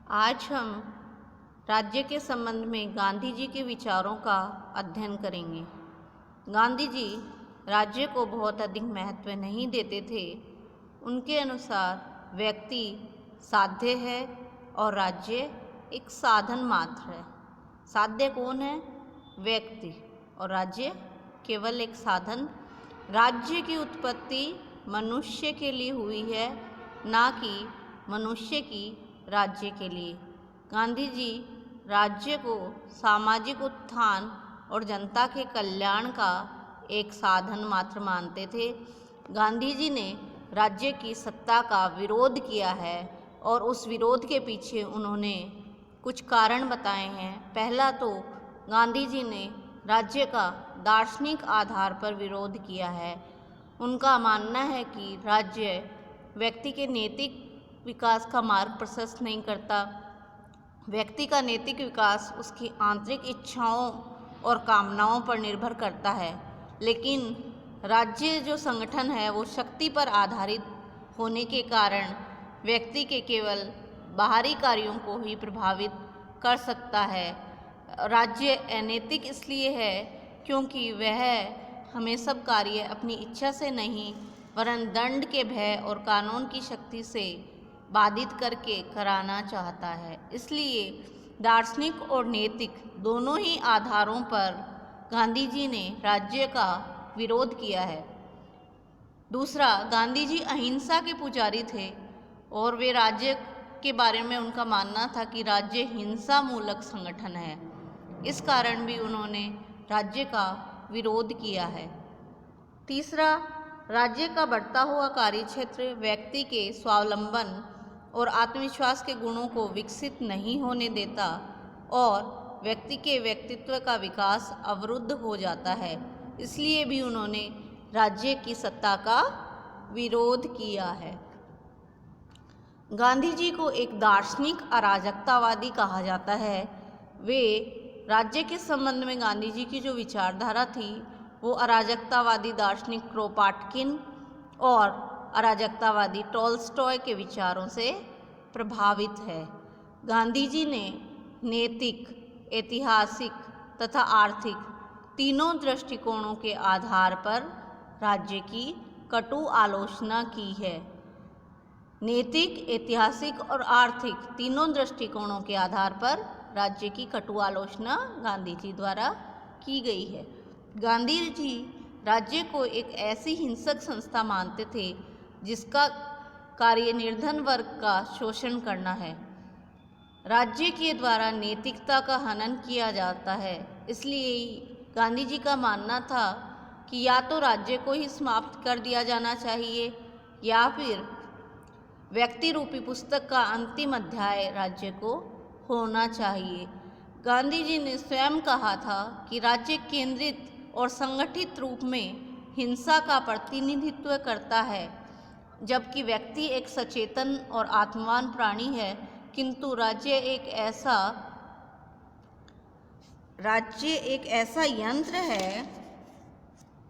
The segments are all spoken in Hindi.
आज हम राज्य के संबंध में गांधी जी के विचारों का अध्ययन करेंगे। गांधी जी राज्य को बहुत अधिक महत्व नहीं देते थे। उनके अनुसार व्यक्ति साध्य है और राज्य एक साधन मात्र है। साध्य कौन है? व्यक्ति। और राज्य केवल एक साधन। राज्य की उत्पत्ति मनुष्य के लिए हुई है, ना कि मनुष्य की राज्य के लिए। गांधी जी राज्य को सामाजिक उत्थान और जनता के कल्याण का एक साधन मात्र मानते थे। गांधी जी ने राज्य की सत्ता का विरोध किया है और उस विरोध के पीछे उन्होंने कुछ कारण बताए हैं। पहला तो गांधी जी ने राज्य का दार्शनिक आधार पर विरोध किया है। उनका मानना है कि राज्य व्यक्ति के नैतिक विकास का मार्ग प्रशस्त नहीं करता। व्यक्ति का नैतिक विकास उसकी आंतरिक इच्छाओं और कामनाओं पर निर्भर करता है, लेकिन राज्य जो संगठन है वो शक्ति पर आधारित होने के कारण व्यक्ति के केवल बाहरी कार्यों को ही प्रभावित कर सकता है। राज्य अनैतिक इसलिए है क्योंकि वह हमें सब कार्य अपनी इच्छा से नहीं वरन दंड के भय और कानून की शक्ति से बाधित करके कराना चाहता है। इसलिए दार्शनिक और नैतिक दोनों ही आधारों पर गांधी जी ने राज्य का विरोध किया है। दूसरा, गांधी जी अहिंसा के पुजारी थे और वे राज्य के बारे में उनका मानना था कि राज्य हिंसा मूलक संगठन है। इस कारण भी उन्होंने राज्य का विरोध किया है। तीसरा, राज्य का बढ़ता हुआ कार्यक्षेत्र व्यक्ति के स्वावलंबन और आत्मविश्वास के गुणों को विकसित नहीं होने देता और व्यक्ति के व्यक्तित्व का विकास अवरुद्ध हो जाता है। इसलिए भी उन्होंने राज्य की सत्ता का विरोध किया है। गांधी जी को एक दार्शनिक अराजकतावादी कहा जाता है। वे राज्य के संबंध में गांधी जी की जो विचारधारा थी वो अराजकतावादी दार्शनिक क्रोपाटकिन और अराजकतावादी टॉलस्टॉय के विचारों से प्रभावित है। गांधी जी ने नैतिक, ऐतिहासिक तथा आर्थिक तीनों दृष्टिकोणों के आधार पर राज्य की कटु आलोचना की है। नैतिक, ऐतिहासिक और आर्थिक तीनों दृष्टिकोणों के आधार पर राज्य की कटु आलोचना गांधी जी द्वारा की गई है। गांधी जी राज्य को एक ऐसी हिंसक संस्था मानते थे जिसका कार्य निर्धन वर्ग का शोषण करना है। राज्य के द्वारा नैतिकता का हनन किया जाता है। इसलिए गांधी जी का मानना था कि या तो राज्य को ही समाप्त कर दिया जाना चाहिए या फिर व्यक्ति रूपी पुस्तक का अंतिम अध्याय राज्य को होना चाहिए। गांधी जी ने स्वयं कहा था कि राज्य केंद्रित और संगठित रूप में हिंसा का प्रतिनिधित्व करता है, जबकि व्यक्ति एक सचेतन और आत्मवान प्राणी है, किंतु राज्य एक ऐसा यंत्र है,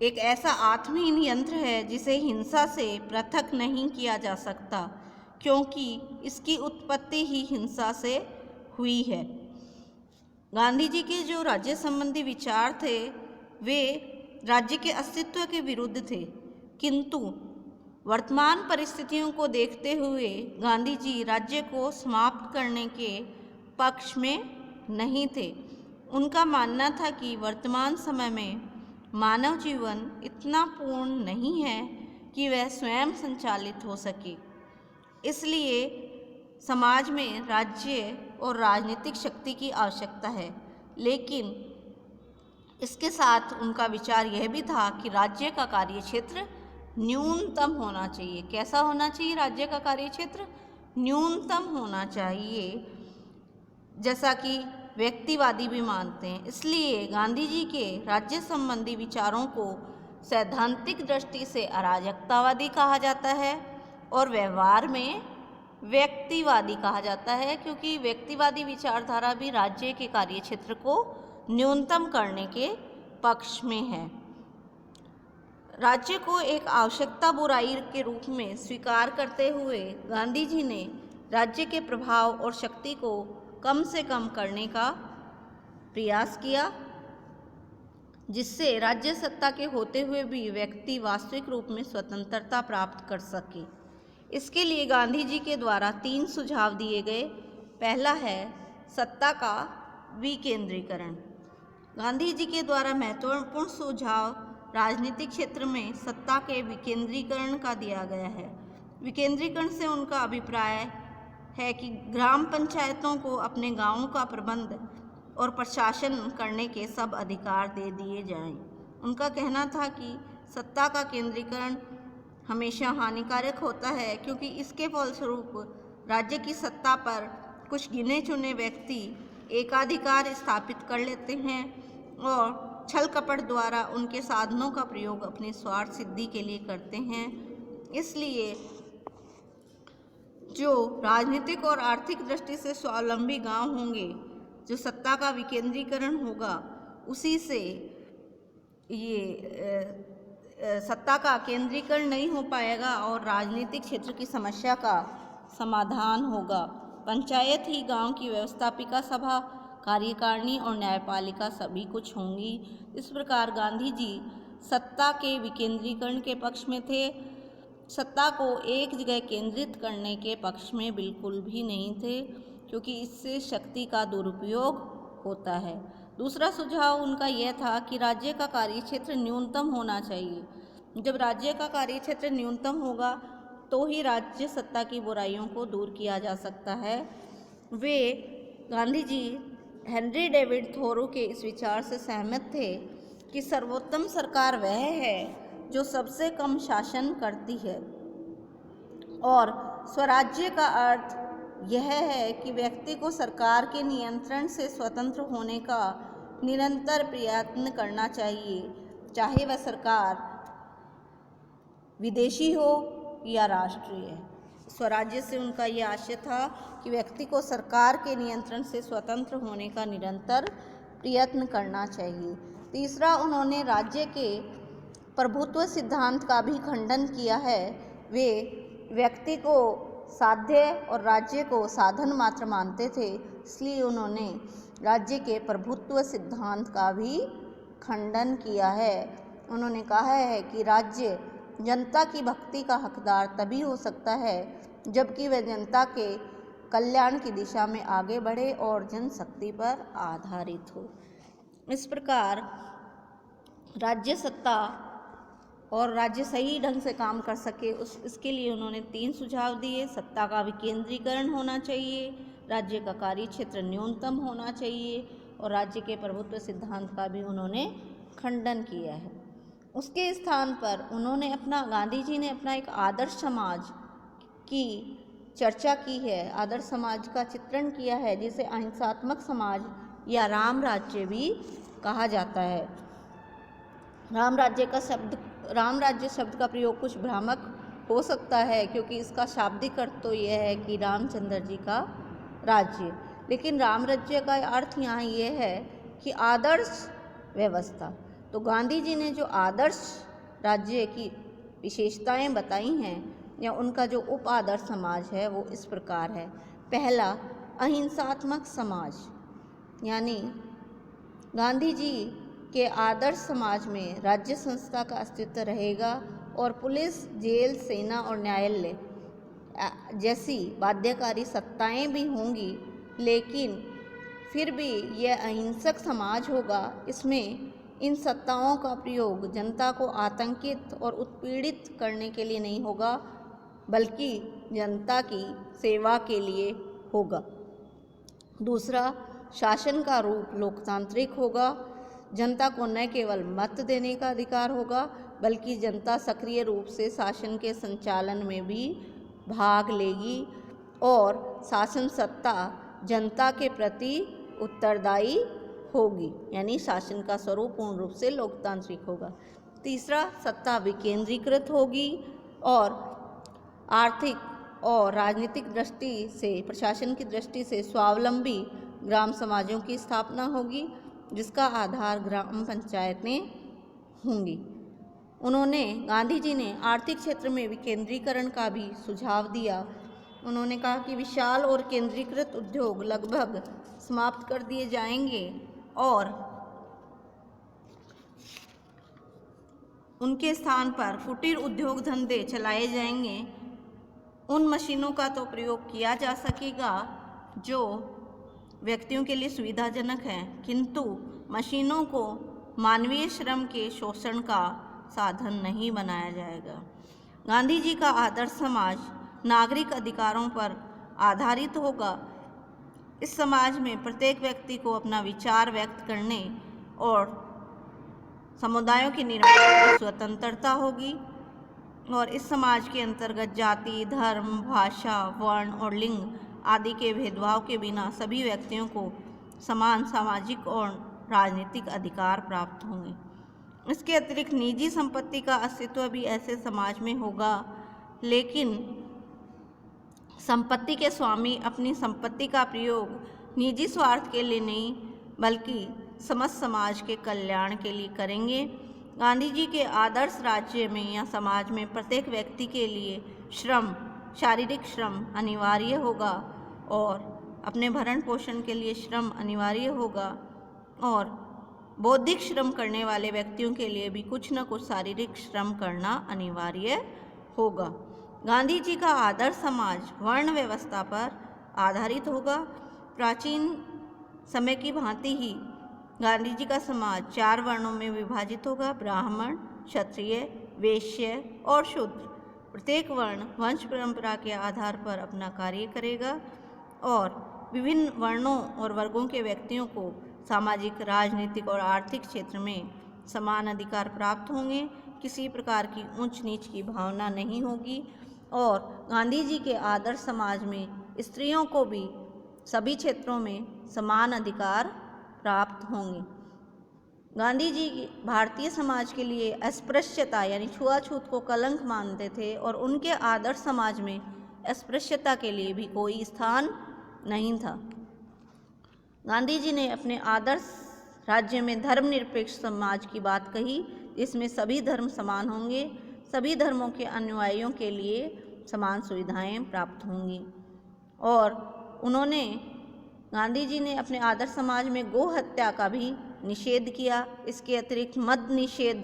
एक ऐसा आत्महीन यंत्र है जिसे हिंसा से पृथक नहीं किया जा सकता, क्योंकि इसकी उत्पत्ति ही हिंसा से हुई है। गांधी जी के जो राज्य संबंधी विचार थे वे राज्य के अस्तित्व के विरुद्ध थे, किंतु वर्तमान परिस्थितियों को देखते हुए गांधी जी राज्य को समाप्त करने के पक्ष में नहीं थे। उनका मानना था कि वर्तमान समय में मानव जीवन इतना पूर्ण नहीं है कि वह स्वयं संचालित हो सके। इसलिए समाज में राज्य और राजनीतिक शक्ति की आवश्यकता है, लेकिन इसके साथ उनका विचार यह भी था कि राज्य का कार्यक्षेत्र न्यूनतम होना चाहिए। कैसा होना चाहिए? राज्य का कार्यक्षेत्र न्यूनतम होना चाहिए, जैसा कि व्यक्तिवादी भी मानते हैं। इसलिए गांधी जी के राज्य संबंधी विचारों को सैद्धांतिक दृष्टि से अराजकतावादी कहा जाता है और व्यवहार में व्यक्तिवादी कहा जाता है, क्योंकि व्यक्तिवादी विचारधारा भी राज्य के कार्यक्षेत्र को न्यूनतम करने के पक्ष में है। राज्य को एक आवश्यकता बुराई के रूप में स्वीकार करते हुए गांधी जी ने राज्य के प्रभाव और शक्ति को कम से कम करने का प्रयास किया, जिससे राज्य सत्ता के होते हुए भी व्यक्ति वास्तविक रूप में स्वतंत्रता प्राप्त कर सके। इसके लिए गांधी जी के द्वारा 3 सुझाव दिए गए। पहला है सत्ता का विकेंद्रीकरण। गांधी जी के द्वारा महत्वपूर्ण सुझाव राजनीतिक क्षेत्र में सत्ता के विकेंद्रीकरण का दिया गया है। विकेंद्रीकरण से उनका अभिप्राय है कि ग्राम पंचायतों को अपने गांवों का प्रबंध और प्रशासन करने के सब अधिकार दे दिए जाएं। उनका कहना था कि सत्ता का केंद्रीकरण हमेशा हानिकारक होता है, क्योंकि इसके फलस्वरूप राज्य की सत्ता पर कुछ गिने चुने व्यक्ति एकाधिकार स्थापित कर लेते हैं और छल कपट द्वारा उनके साधनों का प्रयोग अपने स्वार्थ सिद्धि के लिए करते हैं। इसलिए जो राजनीतिक और आर्थिक दृष्टि से स्वावलंबी गांव होंगे, जो सत्ता का विकेंद्रीकरण होगा, उसी से ये सत्ता का केंद्रीकरण नहीं हो पाएगा और राजनीतिक क्षेत्र की समस्या का समाधान होगा। पंचायत ही गांव की व्यवस्थापिका सभा, कार्यकारिणी और न्यायपालिका सभी कुछ होंगी। इस प्रकार गांधी जी सत्ता के विकेंद्रीकरण के पक्ष में थे, सत्ता को एक जगह केंद्रित करने के पक्ष में बिल्कुल भी नहीं थे, क्योंकि इससे शक्ति का दुरुपयोग होता है। दूसरा सुझाव उनका यह था कि राज्य का कार्यक्षेत्र न्यूनतम होना चाहिए। जब राज्य का कार्यक्षेत्र न्यूनतम होगा तो ही राज्य सत्ता की बुराइयों को दूर किया जा सकता है। वे Gandhi ji Henry David Thoreau के इस विचार से सहमत थे कि सर्वोत्तम सरकार वह है जो सबसे कम शासन करती है, और स्वराज्य का अर्थ यह है कि व्यक्ति को सरकार के नियंत्रण से स्वतंत्र होने का निरंतर प्रयत्न करना चाहिए, चाहे वह सरकार विदेशी हो या राष्ट्रीय। स्वराज्य से उनका यह आशय था कि व्यक्ति को सरकार के नियंत्रण से स्वतंत्र होने का निरंतर प्रयत्न करना चाहिए। तीसरा, उन्होंने राज्य के प्रभुत्व सिद्धांत का भी खंडन किया है। वे व्यक्ति को साध्य और राज्य को साधन मात्र मानते थे, इसलिए उन्होंने राज्य के प्रभुत्व सिद्धांत का भी खंडन किया है। उन्होंने कहा है कि राज्य जनता की भक्ति का हकदार तभी हो सकता है जबकि वह जनता के कल्याण की दिशा में आगे बढ़े और जनशक्ति पर आधारित हो। इस प्रकार राज्य सत्ता और राज्य सही ढंग से काम कर सके इसके लिए उन्होंने 3 सुझाव दिए। सत्ता का विकेंद्रीकरण होना चाहिए, राज्य का कार्य क्षेत्र न्यूनतम होना चाहिए और राज्य के प्रभुत्व सिद्धांत का भी उन्होंने खंडन किया है। उसके स्थान पर उन्होंने गांधी जी ने अपना एक आदर्श समाज की चर्चा की है, आदर्श समाज का चित्रण किया है, जिसे अहिंसात्मक समाज या राम राज्य भी कहा जाता है। राम राज्य शब्द का प्रयोग कुछ भ्रामक हो सकता है, क्योंकि इसका शाब्दिक अर्थ तो यह है कि रामचंद्र जी का राज्य, लेकिन राम राज्य का अर्थ यहाँ यह है कि आदर्श व्यवस्था। तो गांधी जी ने जो आदर्श राज्य की विशेषताएं बताई हैं या उनका जो उप आदर्श समाज है वो इस प्रकार है। पहला, अहिंसात्मक समाज, यानी गांधी जी के आदर्श समाज में राज्य संस्था का अस्तित्व रहेगा और पुलिस, जेल, सेना और न्यायालय जैसी बाध्यकारी सत्ताएं भी होंगी, लेकिन फिर भी यह अहिंसक समाज होगा। इसमें इन सत्ताओं का प्रयोग जनता को आतंकित और उत्पीड़ित करने के लिए नहीं होगा, बल्कि जनता की सेवा के लिए होगा। दूसरा, शासन का रूप लोकतांत्रिक होगा। जनता को न केवल मत देने का अधिकार होगा, बल्कि जनता सक्रिय रूप से शासन के संचालन में भी भाग लेगी और शासन सत्ता जनता के प्रति उत्तरदायी होगी, यानी शासन का स्वरूप पूर्ण रूप से लोकतांत्रिक होगा। तीसरा, सत्ता विकेंद्रीकृत होगी और आर्थिक और राजनीतिक दृष्टि से, प्रशासन की दृष्टि से स्वावलंबी ग्राम समाजों की स्थापना होगी, जिसका आधार ग्राम पंचायतें होंगी। गांधी जी ने आर्थिक क्षेत्र में विकेंद्रीकरण का भी सुझाव दिया। उन्होंने कहा कि विशाल और केंद्रीकृत उद्योग लगभग समाप्त कर दिए जाएंगे और उनके स्थान पर कुटीर उद्योग धंधे चलाए जाएंगे। उन मशीनों का तो प्रयोग किया जा सकेगा जो व्यक्तियों के लिए सुविधाजनक हैं, किंतु मशीनों को मानवीय श्रम के शोषण का साधन नहीं बनाया जाएगा। गांधी जी का आदर्श समाज नागरिक अधिकारों पर आधारित होगा। इस समाज में प्रत्येक व्यक्ति को अपना विचार व्यक्त करने और समुदायों के निर्माण की स्वतंत्रता होगी और इस समाज के अंतर्गत जाति, धर्म, भाषा, वर्ण और लिंग आदि के भेदभाव के बिना सभी व्यक्तियों को समान सामाजिक और राजनीतिक अधिकार प्राप्त होंगे। इसके अतिरिक्त निजी संपत्ति का अस्तित्व भी ऐसे समाज में होगा, लेकिन संपत्ति के स्वामी अपनी संपत्ति का प्रयोग निजी स्वार्थ के लिए नहीं बल्कि समस्त समाज के कल्याण के लिए करेंगे। गांधी जी के आदर्श राज्य में या समाज में प्रत्येक व्यक्ति के लिए श्रम, शारीरिक श्रम अनिवार्य होगा और अपने भरण पोषण के लिए श्रम अनिवार्य होगा और बौद्धिक श्रम करने वाले व्यक्तियों के लिए भी कुछ न कुछ शारीरिक श्रम करना अनिवार्य होगा। गांधी जी का आदर्श समाज वर्ण व्यवस्था पर आधारित होगा। प्राचीन समय की भांति ही गांधी जी का समाज 4 वर्णों में विभाजित होगा: ब्राह्मण, क्षत्रिय, वैश्य और शूद्र। प्रत्येक वर्ण वंश परंपरा के आधार पर अपना कार्य करेगा और विभिन्न वर्णों और वर्गों के व्यक्तियों को सामाजिक, राजनीतिक और आर्थिक क्षेत्र में समान अधिकार प्राप्त होंगे। किसी प्रकार की ऊंच नीच की भावना नहीं होगी और गांधी जी के आदर्श समाज में स्त्रियों को भी सभी क्षेत्रों में समान अधिकार प्राप्त होंगे। गांधी जी भारतीय समाज के लिए अस्पृश्यता यानी छुआछूत को कलंक मानते थे और उनके आदर्श समाज में अस्पृश्यता के लिए भी कोई स्थान नहीं था। गांधी जी ने अपने आदर्श राज्य में धर्मनिरपेक्ष समाज की बात कही, इसमें सभी धर्म समान होंगे, सभी धर्मों के अनुयायियों के लिए समान सुविधाएं प्राप्त होंगी। और गांधी जी ने अपने आदर्श समाज में गो हत्या का भी निषेध किया। इसके अतिरिक्त मद निषेध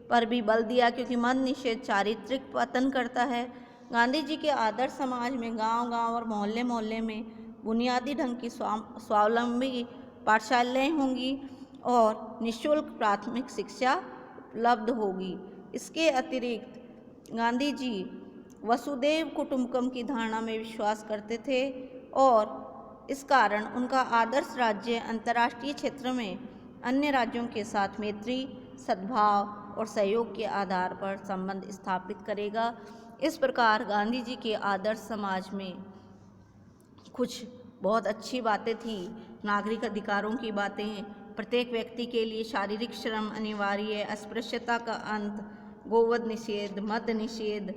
पर भी बल दिया, क्योंकि मद निषेध चारित्रिक पतन करता है। गांधी जी के आदर्श समाज में गांव-गांव और मोहल्ले-मोहल्ले में बुनियादी ढंग की स्वावलंबी पाठशालाएं होंगी और निःशुल्क प्राथमिक शिक्षा उपलब्ध होगी। इसके अतिरिक्त गांधी जी वसुदैव कुटुंबकम की धारणा में विश्वास करते थे और इस कारण उनका आदर्श राज्य अंतर्राष्ट्रीय क्षेत्र में अन्य राज्यों के साथ मैत्री, सद्भाव और सहयोग के आधार पर संबंध स्थापित करेगा। इस प्रकार गांधी जी के आदर्श समाज में कुछ बहुत अच्छी बातें थी। नागरिक अधिकारों की बातें, प्रत्येक व्यक्ति के लिए शारीरिक श्रम अनिवार्य, अस्पृश्यता का अंत, गोवध निषेध, मद निषेध,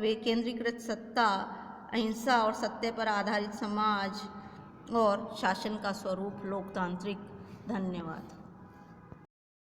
विकेंद्रीकृत सत्ता, अहिंसा और सत्य पर आधारित समाज और शासन का स्वरूप लोकतांत्रिक। धन्यवाद।